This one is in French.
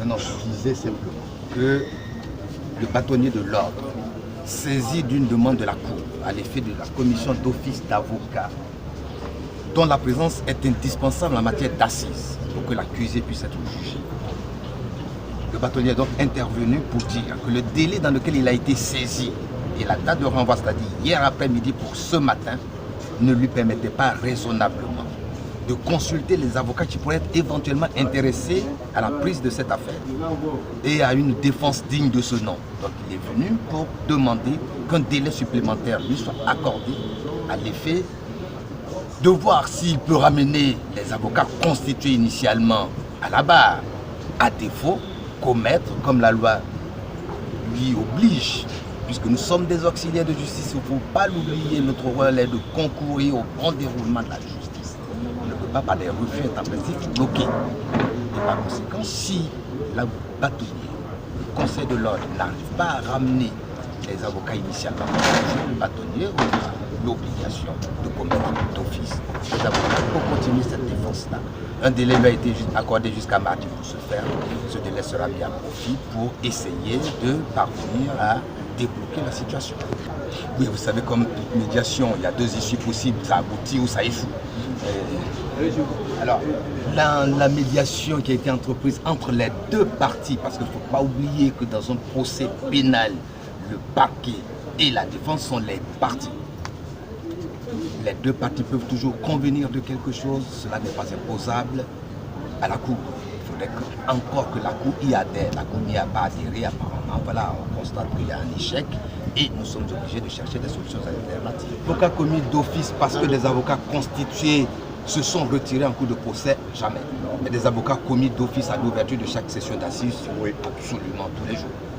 Non, je disais simplement que le bâtonnier de l'ordre, saisi d'une demande de la Cour à l'effet de la commission d'office d'avocats, dont la présence est indispensable en matière d'assises pour que l'accusé puisse être jugé. Le bâtonnier est donc intervenu pour dire que le délai dans lequel il a été saisi et la date de renvoi, c'est-à-dire hier après-midi pour ce matin, ne lui permettait pas raisonnablement de consulter les avocats qui pourraient être éventuellement intéressés à la prise de cette affaire et à une défense digne de ce nom. Donc il est venu pour demander qu'un délai supplémentaire lui soit accordé à l'effet de voir s'il peut ramener les avocats constitués initialement à la barre, à défaut, commettre comme la loi lui oblige, puisque nous sommes des auxiliaires de justice, il ne faut pas l'oublier, notre rôle est de concourir au bon déroulement de la justice. On ne peut pas par des refus intempestifs bloquer. Et par conséquent, si la bâtonnier, le conseil de l'ordre n'arrive pas à ramener les avocats initialement, le bâtonnier aura l'obligation de commettre d'office les avocats pour continuer cette défense-là. Un délai lui a été accordé jusqu'à mardi pour ce faire. Ce délai sera mis à profit pour essayer de parvenir à débloquer la situation. Oui, vous savez, comme toute médiation, il y a deux issues possibles, ça aboutit ou ça échoue. Alors, la médiation qui a été entreprise entre les deux parties, parce qu'il ne faut pas oublier que dans un procès pénal, le parquet et la défense sont les parties. Les deux parties peuvent toujours convenir de quelque chose, cela n'est pas imposable à la Cour. Il faudrait encore que la Cour y adhère. La Cour n'y a pas adhéré apparemment. Voilà, on constate qu'il y a un échec et nous sommes obligés de chercher des solutions alternatives. Avocat commis d'office parce que des avocats constitués se sont retirés en cours de procès, jamais. Mais des avocats commis d'office à l'ouverture de chaque session d'assises, oui, absolument tous les jours.